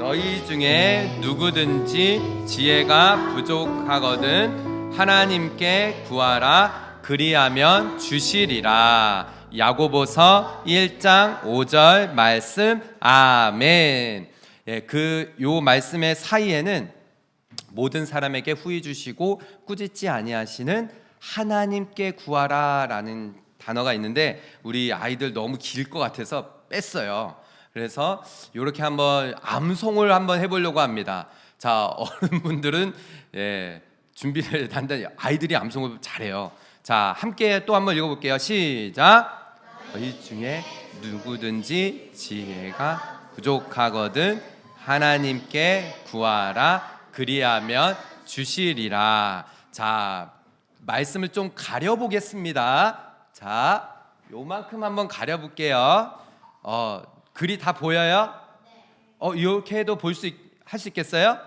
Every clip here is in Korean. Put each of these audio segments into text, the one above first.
너희 중에 누구든지 지혜가 부족하거든 하나님께 구하라 그리하면 주시리라. 야고보서 1장 5절 말씀. 아멘. 요 말씀의 사이에는 모든 사람에게 후히 주시고 꾸짖지 아니하시는 하나님께 구하라라는 단어가 있는데 우리 아이들 너무 길 것 같아서 뺐어요. 그래서 이렇게 한번 암송을 한번 해보려고 합니다. 자, 어른분들은 준비를 단단히, 아이들이 암송을 잘해요. 자, 함께 또 한번 읽어볼게요. 시작. 너희 중에 누구든지 지혜가 부족하거든 하나님께 구하라 그리하면 주시리라. 자, 말씀을 좀 가려보겠습니다. 자, 요만큼 한번 가려볼게요. 글이 다 보여요? 이렇게 해도 할 수 있겠어요?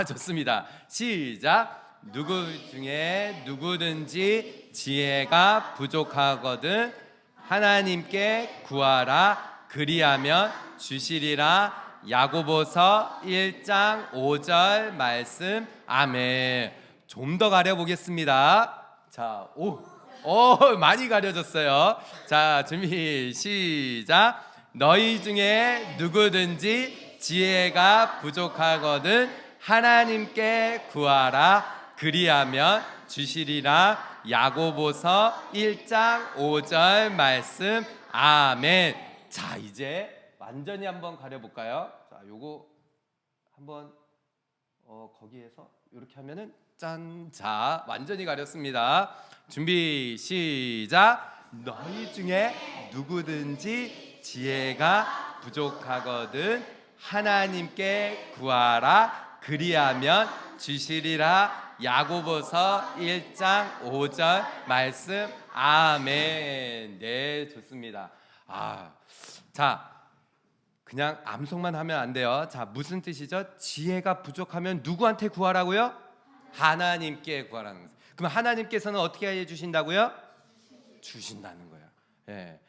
좋습니다. 시작. 누구 중에 누구든지 지혜가 부족하거든 하나님께 구하라 그리하면 주시리라. 야고보서 1장 5절 말씀. 아멘. 좀 더 가려보겠습니다. 자, 많이 가려졌어요. 자, 준비 시작. 너희 중에 누구든지 지혜가 부족하거든 하나님께 구하라 그리하면 주시리라. 야고보서 1장 5절 말씀. 아멘. 자, 이제 완전히 한번 가려볼까요? 자, 요거 한번 거기에서 이렇게 하면은 짠. 자, 완전히 가렸습니다. 준비 시작. 너희 중에 누구든지 지혜가 부족하거든 하나님께 구하라 그리하면 주시리라. 야고보서 1장 5절 말씀. 아멘. 네, 좋습니다. 자, 그냥 암송만 하면 안 돼요. 자, 무슨 뜻이죠? 지혜가 부족하면 누구한테 구하라고요? 하나님께 구하라는 거예요. 그럼 하나님께서는 어떻게 해 주신다고요? 주신다는 거예요.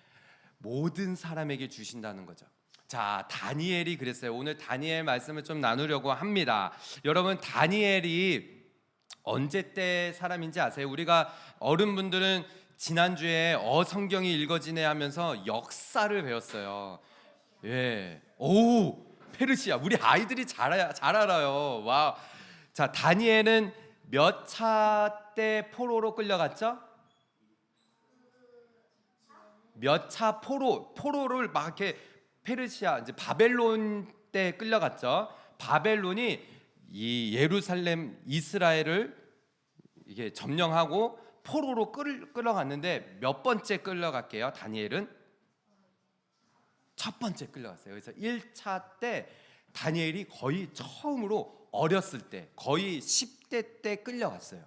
모든 사람에게 주신다는 거죠. 자, 다니엘이 그랬어요. 오늘 다니엘 말씀을 좀 나누려고 합니다. 여러분, 다니엘이 언제 때 사람인지 아세요? 우리가 어른분들은 지난주에 성경이 읽어지네 하면서 역사를 배웠어요. 페르시아. 우리 아이들이 잘 알아요. 와. 자, 다니엘은 몇 차 때 포로로 끌려갔죠? 몇 차 포로를 막 이렇게 페르시아, 이제 바벨론 때 끌려갔죠. 바벨론이 이 예루살렘 이스라엘을 이게 점령하고 포로로 끌어갔는데 몇 번째 끌려갈게요? 다니엘은 첫 번째 끌려갔어요. 그래서 1차 때 다니엘이 거의 처음으로 어렸을 때 거의 10대 때 끌려갔어요.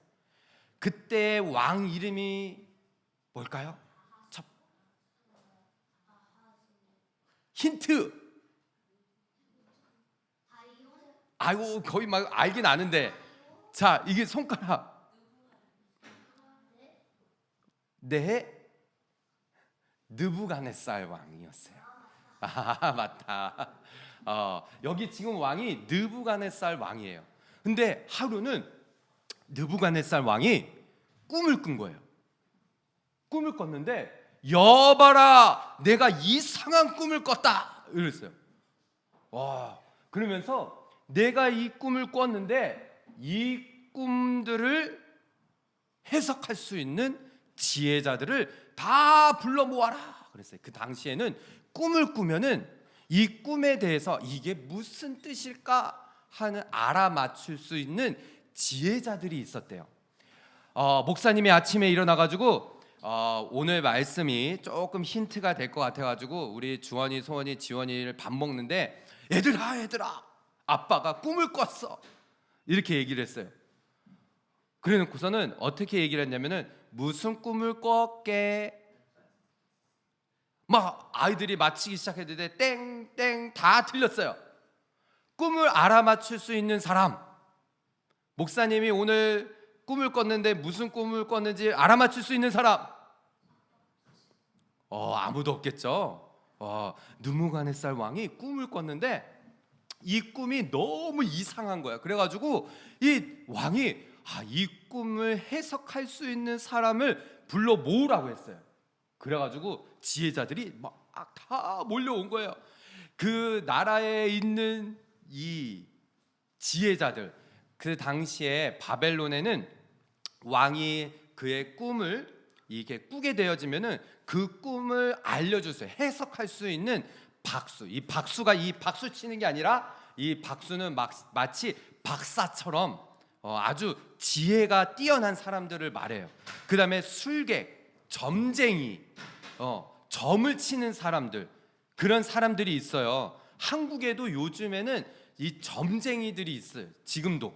그때 왕 이름이 뭘까요? 힌트. 거의 막 알긴 아는데. 자, 이게 손가락. 네, 느부갓네살 왕이었어요. 맞다. 여기 지금 왕이 느부갓네살 왕이에요. 근데 하루는 느부갓네살 왕이 꿈을 꾼 거예요. 꿈을 꿨는데 여봐라, 내가 이상한 꿈을 꿨다 이랬어요. 그러면서 내가 이 꿈을 꿨는데 이 꿈들을 해석할 수 있는 지혜자들을 다 불러 모아라 그랬어요. 그 당시에는 꿈을 꾸면은 이 꿈에 대해서 이게 무슨 뜻일까 하는 알아맞힐 수 있는 지혜자들이 있었대요. 목사님이 아침에 일어나가지고 오늘 말씀이 조금 힌트가 될 것 같아가지고 우리 주원이, 소원이, 지원이를 밥 먹는데 얘들아 아빠가 꿈을 꿨어 이렇게 얘기를 했어요. 그래 놓고서는 어떻게 얘기를 했냐면은 무슨 꿈을 꿨게 막 아이들이 맞히기 시작했는데 땡땡 다 틀렸어요. 꿈을 알아맞힐 수 있는 사람, 목사님이 오늘 꿈을 꿨는데 무슨 꿈을 꿨는지 알아맞힐 수 있는 사람, 아무도 없겠죠. 느부갓네살 왕이 꿈을 꿨는데 이 꿈이 너무 이상한 거야. 그래가지고 이 왕이 이 꿈을 해석할 수 있는 사람을 불러 모으라고 했어요. 그래가지고 지혜자들이 막 다 몰려온 거예요. 그 나라에 있는 이 지혜자들, 그 당시에 바벨론에는 왕이 그의 꿈을 이게 꾸게 되어지면은 그 꿈을 알려주세요. 해석할 수 있는 박수. 이 박수가 이 박수 치는 게 아니라 이 박수는 마치 박사처럼 아주 지혜가 뛰어난 사람들을 말해요. 그 다음에 술객, 점쟁이, 점을 치는 사람들, 그런 사람들이 있어요. 한국에도 요즘에는 이 점쟁이들이 있어요. 지금도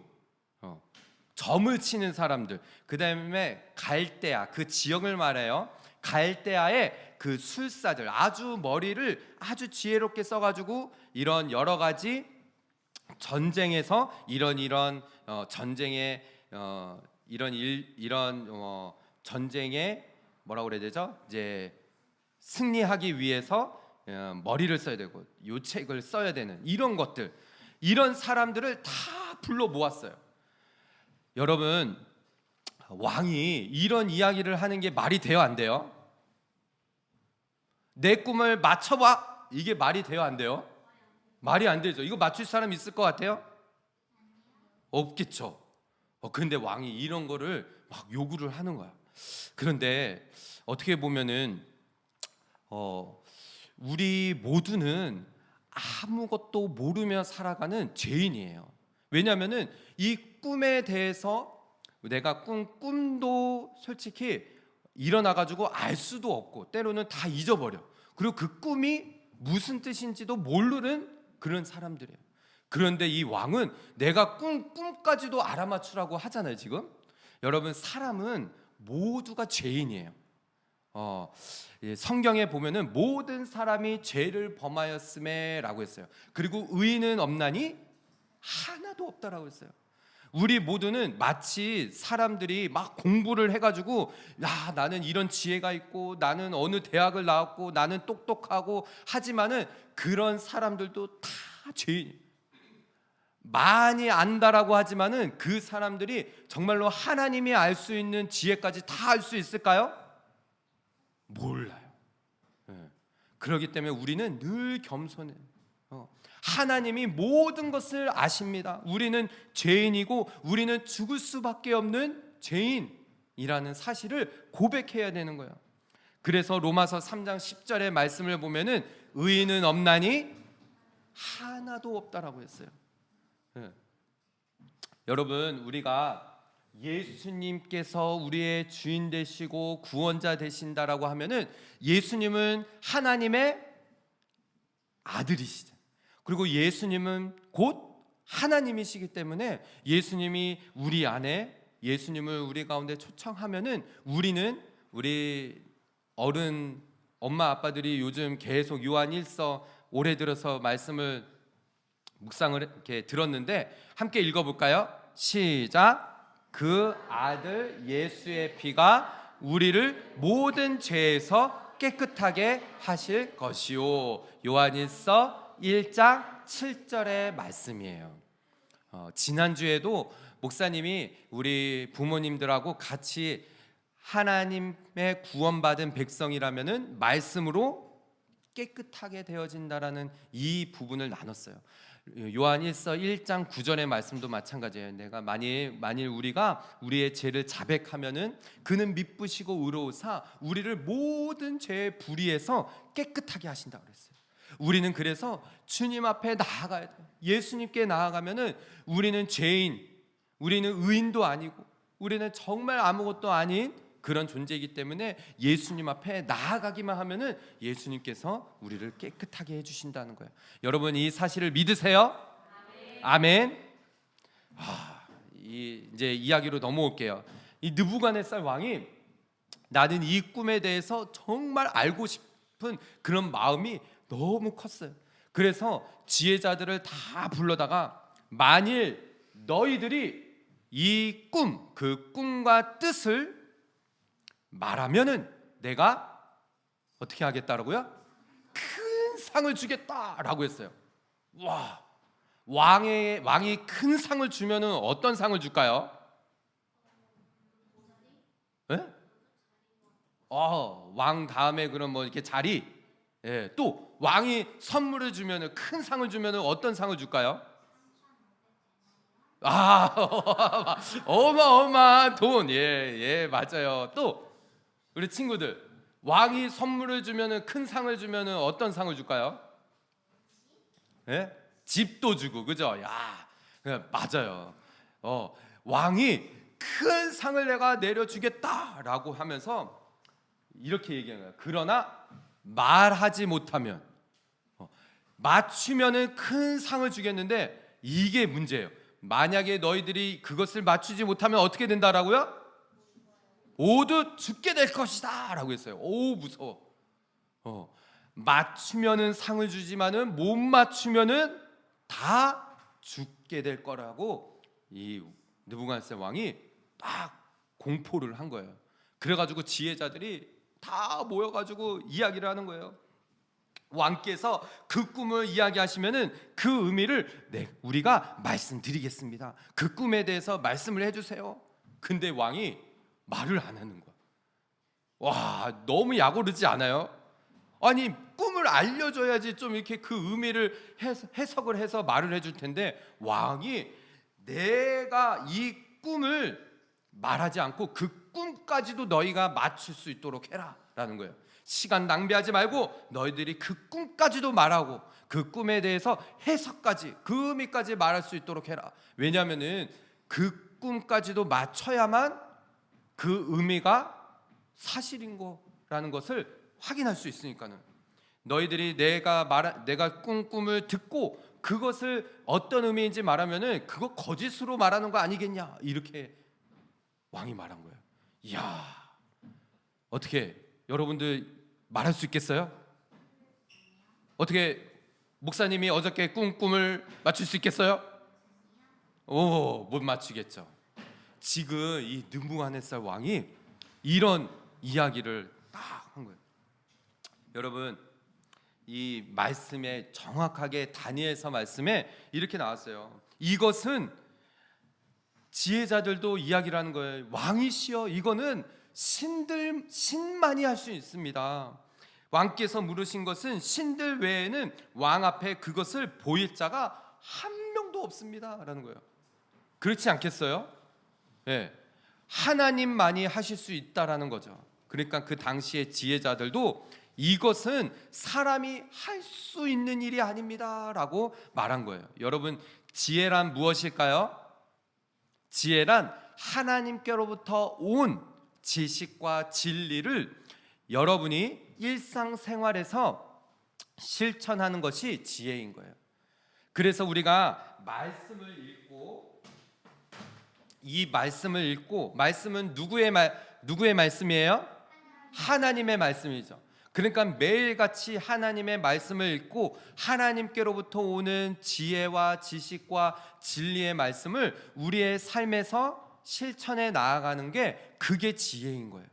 점을 치는 사람들. 그 다음에 갈대아, 그 지역을 말해요. 갈대아의 그 술사들, 아주 머리를 아주 지혜롭게 써가지고 이런 여러 가지 전쟁에서 이런 전쟁에 이런 전쟁에 뭐라고 그래야 되죠? 이제 승리하기 위해서 머리를 써야 되고 요책을 써야 되는 이런 것들, 이런 사람들을 다 불러 모았어요. 여러분, 왕이 이런 이야기를 하는 게 말이 돼요, 안 돼요? 내 꿈을 맞춰봐, 이게 말이 돼요, 안 돼요? 말이 안 되죠. 이거 맞출 사람 있을 것 같아요? 없겠죠. 그런데 왕이 이런 거를 막 요구를 하는 거야. 그런데 어떻게 보면은 우리 모두는 아무것도 모르며 살아가는 죄인이에요. 왜냐하면은 이 꿈에 대해서 내가 꿈도 솔직히 일어나가지고 알 수도 없고 때로는 다 잊어버려. 그리고 그 꿈이 무슨 뜻인지도 모르는 그런 사람들이에요. 그런데 이 왕은 내가 꿈까지도 알아맞추라고 하잖아요. 지금 여러분, 사람은 모두가 죄인이에요. 성경에 보면은 모든 사람이 죄를 범하였음에라고 했어요. 그리고 의인은 없나니 하나도 없다라고 했어요. 우리 모두는 마치 사람들이 막 공부를 해가지고 나는 이런 지혜가 있고 나는 어느 대학을 나왔고 나는 똑똑하고 하지만은 그런 사람들도 다 죄인. 많이 안다라고 하지만은 그 사람들이 정말로 하나님이 알 수 있는 지혜까지 다 알 수 있을까요? 몰라요. 그렇기 때문에 우리는 늘 겸손해요. 하나님이 모든 것을 아십니다. 우리는 죄인이고 우리는 죽을 수밖에 없는 죄인이라는 사실을 고백해야 되는 거예요. 그래서 로마서 3장 10절의 말씀을 보면은 의인은 없나니 하나도 없다라고 했어요. 여러분, 우리가 예수님께서 우리의 주인 되시고 구원자 되신다라고 하면은 예수님은 하나님의 아들이시죠. 그리고 예수님은 곧 하나님이시기 때문에 예수님이 우리 안에, 예수님을 우리 가운데 초청하면은 우리는 우리 어른 엄마 아빠들이 요즘 계속 요한 1서 올해 들어서 말씀을 묵상을 이렇게 들었는데 함께 읽어볼까요? 시작. 그 아들 예수의 피가 우리를 모든 죄에서 깨끗하게 하실 것이요. 요한일서 1장 7절의 말씀이에요. 지난주에도 목사님이 우리 부모님들하고 같이 하나님의 구원받은 백성이라면은 말씀으로 깨끗하게 되어진다라는 이 부분을 나눴어요. 요한일서 1장 9절의 말씀도 마찬가지예요. 내가 만일 우리가 우리의 죄를 자백하면은 그는 미쁘시고 의로우사 우리를 모든 죄의 불의에서 깨끗하게 하신다고 그랬어요. 우리는 그래서 주님 앞에 나아가야 돼요. 예수님께 나아가면은 우리는 죄인, 우리는 의인도 아니고 우리는 정말 아무것도 아닌 그런 존재이기 때문에 예수님 앞에 나아가기만 하면은 예수님께서 우리를 깨끗하게 해주신다는 거예요. 여러분, 이 사실을 믿으세요? 아멘. 이제 이야기로 넘어올게요. 이 느부갓네살 왕이 나는 이 꿈에 대해서 정말 알고 싶은 그런 마음이 너무 컸어요. 그래서 지혜자들을 다 불러다가 만일 너희들이 이 그 꿈과 뜻을 말하면은 내가 어떻게 하겠다라고요? 큰 상을 주겠다라고 했어요. 왕이 큰 상을 주면은 어떤 상을 줄까요? 예? 왕 다음에 그럼 뭐 이렇게 자리. 예, 또 왕이 선물을 주면은 큰 상을 주면은 어떤 상을 줄까요? 아, 어마어마한 돈. 예, 예, 맞아요. 또 우리 친구들 왕이 선물을 주면은 큰 상을 주면은 어떤 상을 줄까요? 예? 집도 주고 그죠? 야, 맞아요. 왕이 큰 상을 내가 내려주겠다라고 하면서 이렇게 얘기하는 거예요. 그러나 말하지 못하면 맞추면은 큰 상을 주겠는데 이게 문제예요. 만약에 너희들이 그것을 맞추지 못하면 어떻게 된다라고요? 모두 죽게 될 것이다라고 했어요. 오, 무서워. 맞추면은 상을 주지만은 못 맞추면은 다 죽게 될 거라고 이 느부갓네살 왕이 딱 공포를 한 거예요. 그래가지고 지혜자들이 다 모여가지고 이야기를 하는 거예요. 왕께서 그 꿈을 이야기하시면은 그 의미를 우리가 말씀드리겠습니다. 그 꿈에 대해서 말씀을 해주세요. 근데 왕이 말을 안 하는 거야. 와, 너무 약오르지 않아요? 아니, 꿈을 알려줘야지 좀 이렇게 그 의미를 해석을 해서 말을 해줄 텐데 왕이 내가 이 꿈을 말하지 않고 그 꿈까지도 너희가 맞출 수 있도록 해라 라는 거예요. 시간 낭비하지 말고 너희들이 그 꿈까지도 말하고 그 꿈에 대해서 해석까지 그 의미까지 말할 수 있도록 해라. 왜냐하면은 그 꿈까지도 맞춰야만 그 의미가 사실인 거라는 것을 확인할 수 있으니까는. 너희들이 내가 꾼 꿈을 듣고 그것을 어떤 의미인지 말하면은 그거 거짓으로 말하는 거 아니겠냐, 이렇게 왕이 말한 거예요. 이야, 어떻게 여러분들 말할 수 있겠어요? 어떻게 목사님이 어저께 꾼 꿈을 맞출 수 있겠어요? 못 맞추겠죠. 지금 이 느부갓네살 왕이 이런 이야기를 딱 한 거예요. 여러분, 이 말씀에 정확하게 다니엘서 말씀에 이렇게 나왔어요. 이것은 지혜자들도 이야기를 하는 거예요. 왕이시여, 이거는 신만이 할 수 있습니다. 왕께서 물으신 것은 신들 외에는 왕 앞에 그것을 보일 자가 한 명도 없습니다 라는 거예요. 그렇지 않겠어요? 네. 하나님만이 하실 수 있다라는 거죠. 그러니까 그 당시의 지혜자들도 이것은 사람이 할 수 있는 일이 아닙니다 라고 말한 거예요. 여러분, 지혜란 무엇일까요? 지혜란 하나님께로부터 온 지식과 진리를 여러분이 일상생활에서 실천하는 것이 지혜인 거예요. 그래서 우리가 말씀을 읽고, 이 말씀을 읽고, 말씀은 누구의 말씀이에요? 하나님의 말씀이죠. 그러니까 매일같이 하나님의 말씀을 읽고 하나님께로부터 오는 지혜와 지식과 진리의 말씀을 우리의 삶에서 실천해 나아가는 게, 그게 지혜인 거예요.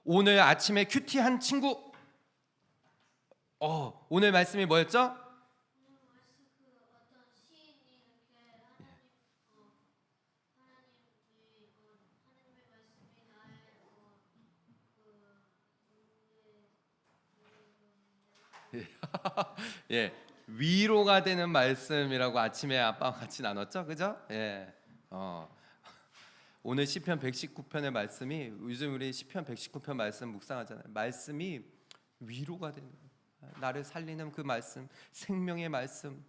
오늘 아침에 큐티한 친구, 오늘 말씀이 뭐였죠? 예, 위로가 되는 말씀이라고 아침에 아빠와 같이 나눴죠, 그죠? 예, 오늘 시편 119편의 말씀이, 요즘 우리 시편 119편 말씀 묵상하잖아요. 말씀이 위로가 되는, 나를 살리는 그 말씀, 생명의 말씀.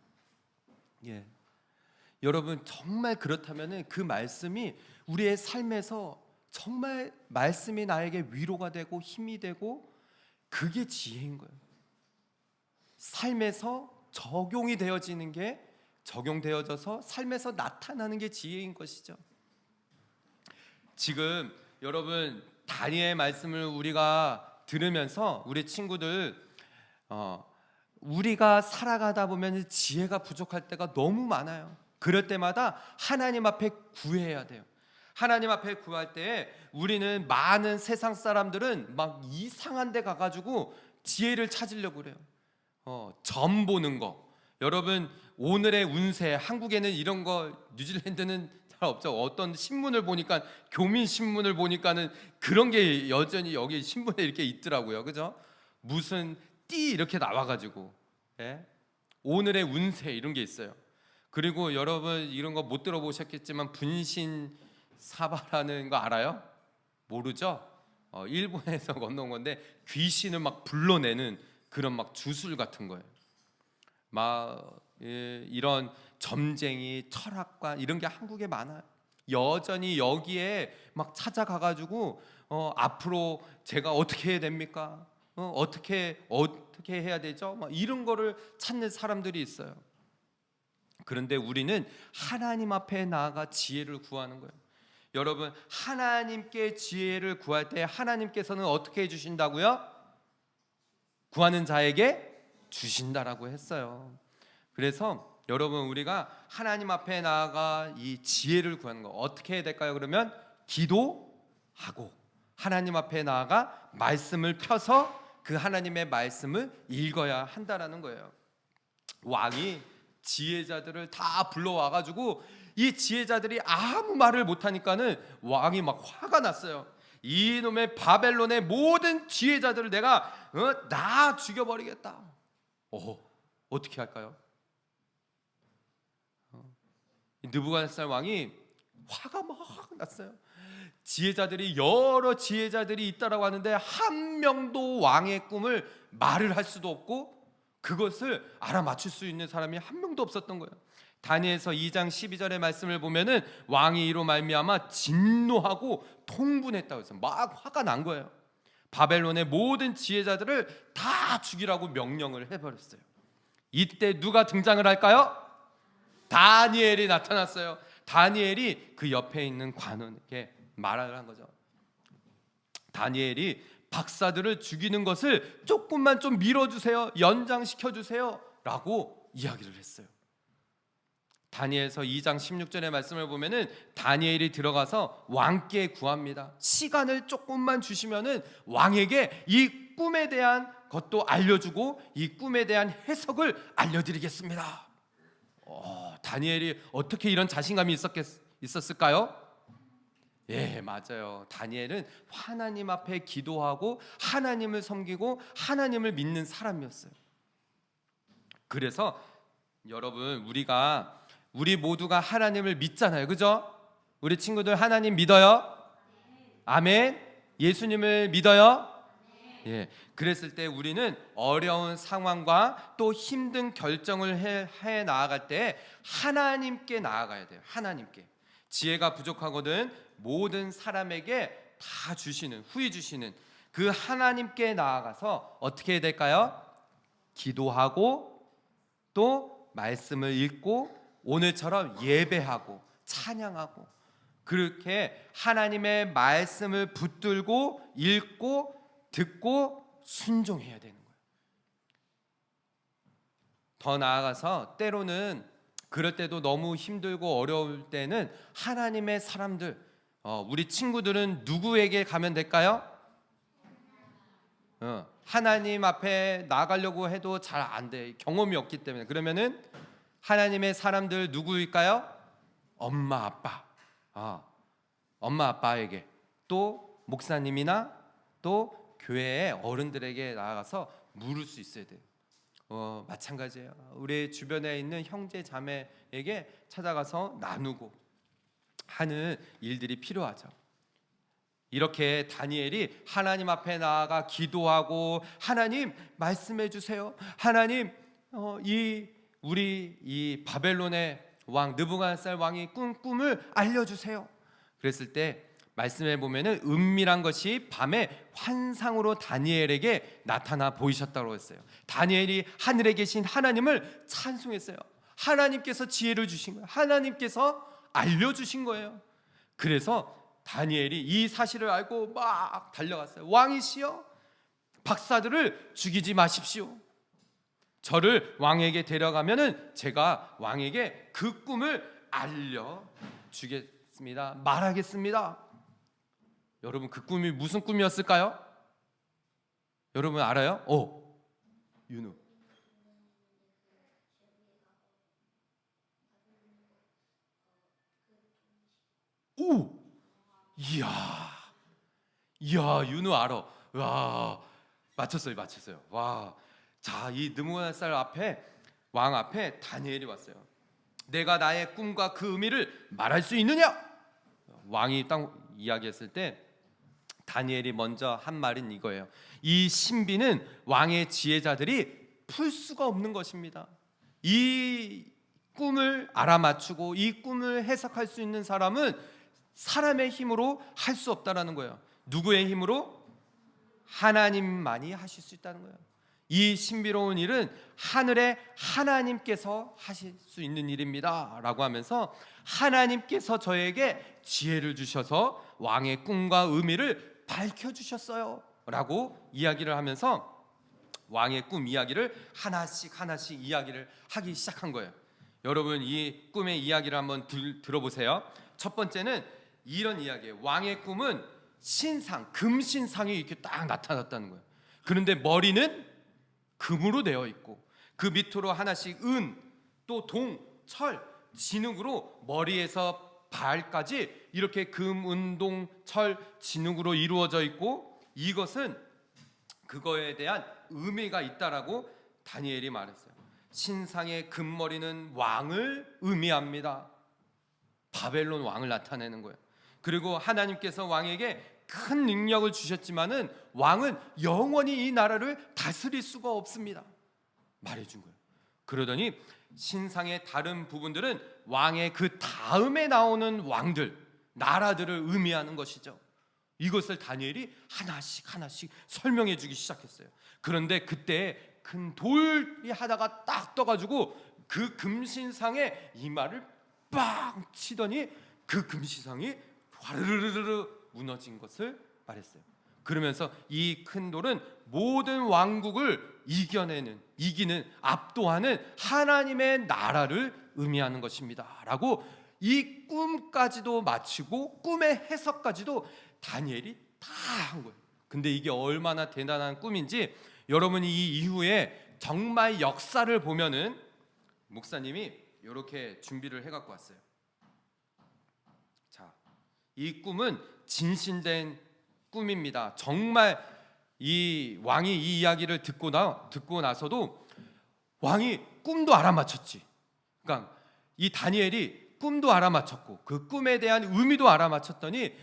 예, 여러분, 정말 그렇다면은 그 말씀이 우리의 삶에서 정말 말씀이 나에게 위로가 되고 힘이 되고, 그게 지혜인 거예요. 삶에서 적용이 되어지는 게, 적용되어져서 삶에서 나타나는 게 지혜인 것이죠. 지금 여러분, 다니엘 말씀을 우리가 들으면서 우리 친구들, 우리가 살아가다 보면 지혜가 부족할 때가 너무 많아요. 그럴 때마다 하나님 앞에 구해야 돼요. 하나님 앞에 구할 때 우리는, 많은 세상 사람들은 막 이상한 데 가가지고 지혜를 찾으려고 그래요. 점 보는 거, 여러분 오늘의 운세, 한국에는 이런 거, 뉴질랜드는 잘 없죠. 어떤 신문을 보니까, 교민 신문을 보니까는 그런 게 여전히 여기 신문에 이렇게 있더라고요. 그죠? 무슨 띠 이렇게 나와가지고, 예? 오늘의 운세 이런 게 있어요. 그리고 여러분 이런 거 못 들어보셨겠지만 분신 사바라는 거 알아요? 모르죠? 일본에서 건너온 건데 귀신을 막 불러내는 그런 막 주술 같은 거예요. 막 이런 점쟁이, 철학과 이런 게 한국에 많아요. 여전히 여기에 막 찾아가가지고 앞으로 제가 어떻게 해야 됩니까? 어떻게 해야 되죠? 막 이런 거를 찾는 사람들이 있어요. 그런데 우리는 하나님 앞에 나아가 지혜를 구하는 거예요. 여러분 하나님께 지혜를 구할 때 하나님께서는 어떻게 해주신다고요? 구하는 자에게 주신다라고 했어요. 그래서 여러분 우리가 하나님 앞에 나아가 이 지혜를 구하는 거 어떻게 해야 될까요? 그러면 기도하고 하나님 앞에 나아가 말씀을 펴서 그 하나님의 말씀을 읽어야 한다라는 거예요. 왕이 지혜자들을 다 불러와가지고 이 지혜자들이 아무 말을 못하니까는 왕이 막 화가 났어요. 이놈의 바벨론의 모든 지혜자들을 내가 다 죽여버리겠다. 어떻게 할까요? 느부갓네살 왕이 화가 막 났어요. 지혜자들이 여러 지혜자들이 있다라고 하는데 한 명도 왕의 꿈을 말을 할 수도 없고 그것을 알아맞힐 수 있는 사람이 한 명도 없었던 거예요. 다니엘서 2장 12절의 말씀을 보면은 왕이 이로 말미암아 진노하고 통분했다고 해서 막 화가 난 거예요. 바벨론의 모든 지혜자들을 다 죽이라고 명령을 해버렸어요. 이때 누가 등장을 할까요? 다니엘이 나타났어요. 다니엘이 그 옆에 있는 관원에게 말을 한 거죠. 다니엘이 박사들을 죽이는 것을 조금만 좀 미뤄주세요, 연장시켜주세요 라고 이야기를 했어요. 다니엘서 2장 16절의 말씀을 보면은 다니엘이 들어가서 왕께 구합니다. 시간을 조금만 주시면은 왕에게 이 꿈에 대한 것도 알려주고 이 꿈에 대한 해석을 알려드리겠습니다. 다니엘이 어떻게 이런 자신감이 있었을까요? 예, 맞아요. 다니엘은 하나님 앞에 기도하고 하나님을 섬기고 하나님을 믿는 사람이었어요. 그래서 여러분 우리 모두가 하나님을 믿잖아요. 그죠? 우리 친구들 하나님 믿어요? 아멘. 예수님을 믿어요? 예. 그랬을 때 우리는 어려운 상황과 또 힘든 결정을 해 나아갈 때 하나님께 나아가야 돼요. 하나님께. 지혜가 부족하거든 모든 사람에게 다 주시는, 후히 주시는 그 하나님께 나아가서 어떻게 해야 될까요? 기도하고 또 말씀을 읽고 오늘처럼 예배하고 찬양하고 그렇게 하나님의 말씀을 붙들고 읽고 듣고 순종해야 되는 거예요. 더 나아가서 때로는 그럴 때도 너무 힘들고 어려울 때는 하나님의 사람들, 우리 친구들은 누구에게 가면 될까요? 하나님 앞에 나가려고 해도 잘 안 돼. 경험이 없기 때문에. 그러면은 하나님의 사람들 누구일까요? 엄마 아빠. 엄마 아빠에게 또 목사님이나 또 교회의 어른들에게 나아가서 물을 수 있어야 돼요. 마찬가지예요. 우리 주변에 있는 형제 자매에게 찾아가서 나누고 하는 일들이 필요하죠. 이렇게 다니엘이 하나님 앞에 나아가 기도하고 하나님 말씀해 주세요. 하나님 우리 이 바벨론의 왕 느부갓네살 왕이 꾼 꿈을 알려주세요. 그랬을 때 말씀해 보면은 은밀한 것이 밤에 환상으로 다니엘에게 나타나 보이셨다고 했어요. 다니엘이 하늘에 계신 하나님을 찬송했어요. 하나님께서 지혜를 주신 거예요. 하나님께서 알려주신 거예요. 그래서 다니엘이 이 사실을 알고 막 달려갔어요. 왕이시여, 박사들을 죽이지 마십시오. 저를 왕에게 데려가면은 제가 왕에게 그 꿈을 알려주겠습니다. 말하겠습니다. 여러분 그 꿈이 무슨 꿈이었을까요? 여러분 알아요? 윤우. 오, 이야, 이야, 윤우 알아. 와, 맞췄어요. 와, 자, 이 느부갓네살 앞에 왕 앞에 다니엘이 왔어요. 내가 나의 꿈과 그 의미를 말할 수 있느냐? 왕이 딱 이야기했을 때 다니엘이 먼저 한 말은 이거예요. 이 신비는 왕의 지혜자들이 풀 수가 없는 것입니다. 이 꿈을 알아맞추고 이 꿈을 해석할 수 있는 사람은 사람의 힘으로 할 수 없다라는 거예요. 누구의 힘으로? 하나님만이 하실 수 있다는 거예요. 이 신비로운 일은 하늘의 하나님께서 하실 수 있는 일입니다 라고 하면서 하나님께서 저에게 지혜를 주셔서 왕의 꿈과 의미를 밝혀주셨어요 라고 이야기를 하면서 왕의 꿈 이야기를 하나씩 이야기를 하기 시작한 거예요. 여러분, 이 꿈의 이야기를 한번 들어보세요. 첫 번째는 이런 이야기예요. 왕의 꿈은 신상, 금신상이 이렇게 딱 나타났다는 거예요. 그런데 머리는 금으로 되어 있고 그 밑으로 하나씩 은, 또 동, 철, 진흙으로 머리에서 발까지 이렇게 금, 은, 동, 철, 진흙으로 이루어져 있고 이것은 그거에 대한 의미가 있다라고 다니엘이 말했어요. 신상의 금머리는 왕을 의미합니다. 바벨론 왕을 나타내는 거예요. 그리고 하나님께서 왕에게 큰 능력을 주셨지만은 왕은 영원히 이 나라를 다스릴 수가 없습니다 말해준 거예요. 그러더니 신상의 다른 부분들은 왕의 그 다음에 나오는 왕들, 나라들을 의미하는 것이죠. 이것을 다니엘이 하나씩 설명해 주기 시작했어요. 그런데 그때 큰 돌이 하나가 딱 떠가지고 그 금신상에 이마를 빵 치더니 그 금신상이 화르르르르 무너진 것을 말했어요. 그러면서 이 큰 돌은 모든 왕국을 이기는 압도하는 하나님의 나라를 의미하는 것입니다 라고 이 꿈까지도 마치고 꿈의 해석까지도 다니엘이 다 한 거예요. 근데 이게 얼마나 대단한 꿈인지 여러분이 이 이후에 정말 역사를 보면은 목사님이 이렇게 준비를 해갖고 왔어요. 자, 이 꿈은 진실된 꿈입니다. 정말 이 왕이 이 이야기를 듣고 나서도 왕이 꿈도 알아맞혔지. 그러니까 이 다니엘이 꿈도 알아맞혔고 그 꿈에 대한 의미도 알아맞혔더니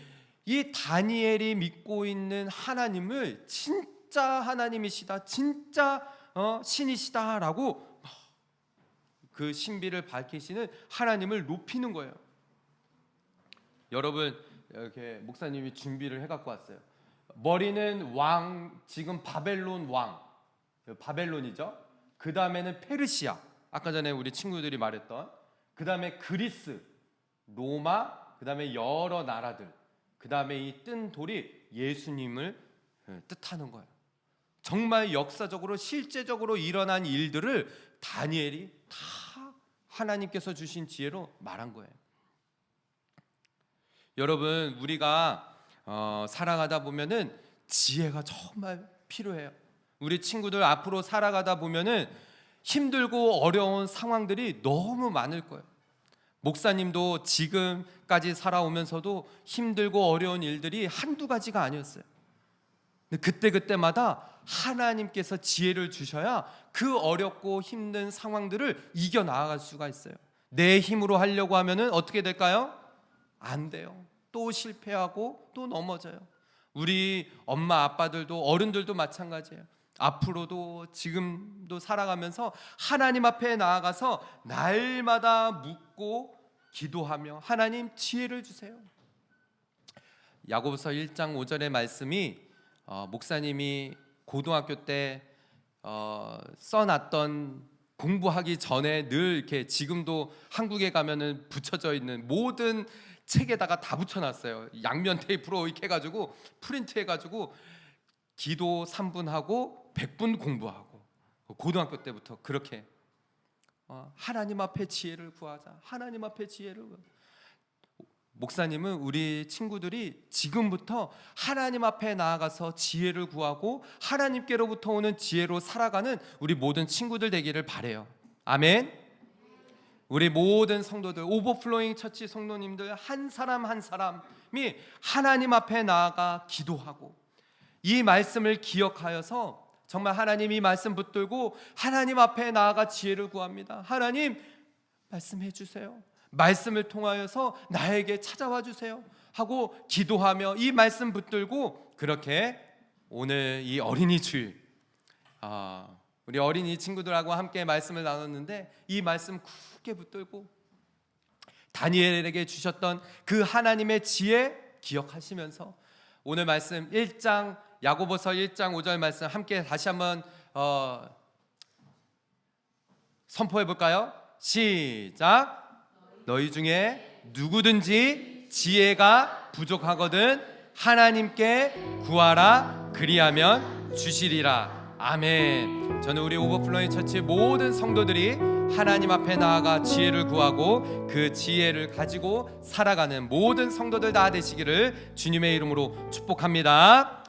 이 다니엘이 믿고 있는 하나님을 진짜 하나님이시다, 진짜 신이시다라고 그 신비를 밝히시는 하나님을 높이는 거예요. 여러분, 이렇게 목사님이 준비를 해갖고 왔어요. 머리는 왕, 지금 바벨론 왕, 바벨론이죠. 그 다음에는 페르시아, 아까 전에 우리 친구들이 말했던, 그 다음에 그리스, 로마, 그 다음에 여러 나라들, 그 다음에 이 뜬 돌이 예수님을 뜻하는 거예요. 정말 역사적으로 실제적으로 일어난 일들을 다니엘이 다 하나님께서 주신 지혜로 말한 거예요. 여러분, 우리가 살아가다 보면은 지혜가 정말 필요해요. 우리 친구들 앞으로 살아가다 보면은 힘들고 어려운 상황들이 너무 많을 거예요. 목사님도 지금까지 살아오면서도 힘들고 어려운 일들이 한두 가지가 아니었어요. 근데 그때마다 하나님께서 지혜를 주셔야 그 어렵고 힘든 상황들을 이겨나갈 수가 있어요. 내 힘으로 하려고 하면은 어떻게 될까요? 안 돼요. 또 실패하고 또 넘어져요. 우리 엄마 아빠들도 어른들도 마찬가지예요. 앞으로도 지금도 살아가면서 하나님 앞에 나아가서 날마다 묻고 기도하며 하나님 지혜를 주세요. 야고보서 1장 5절의 말씀이 목사님이 고등학교 때 써놨던, 공부하기 전에 늘 이렇게 지금도 한국에 가면은 붙여져 있는 모든 책에다가 다 붙여놨어요. 양면 테이프로 이렇게 해가지고 프린트 해가지고 기도 3분 하고 100분 공부하고, 고등학교 때부터 그렇게 하나님 앞에 지혜를 구하자, 하나님 앞에 지혜를 구하자. 목사님은 우리 친구들이 지금부터 하나님 앞에 나아가서 지혜를 구하고 하나님께로부터 오는 지혜로 살아가는 우리 모든 친구들 되기를 바래요. 아멘. 우리 모든 성도들, 오버플로잉 처치 성도님들 한 사람 한 사람이 하나님 앞에 나아가 기도하고 이 말씀을 기억하여서 정말 하나님 이 말씀 붙들고 하나님 앞에 나아가 지혜를 구합니다. 하나님 말씀해 주세요. 말씀을 통하여서 나에게 찾아와 주세요 하고 기도하며 이 말씀 붙들고 그렇게 오늘 이 어린이 주일 우리 어린이 친구들하고 함께 말씀을 나눴는데 이 말씀 굳게 붙들고 다니엘에게 주셨던 그 하나님의 지혜 기억하시면서 오늘 말씀 1장 야고보서 1장 5절 말씀 함께 다시 한번 선포해 볼까요? 시작. 너희 중에 누구든지 지혜가 부족하거든 하나님께 구하라 그리하면 주시리라. 아멘. 저는 우리 오버플로잉 처치 모든 성도들이 하나님 앞에 나아가 지혜를 구하고 그 지혜를 가지고 살아가는 모든 성도들 다 되시기를 주님의 이름으로 축복합니다.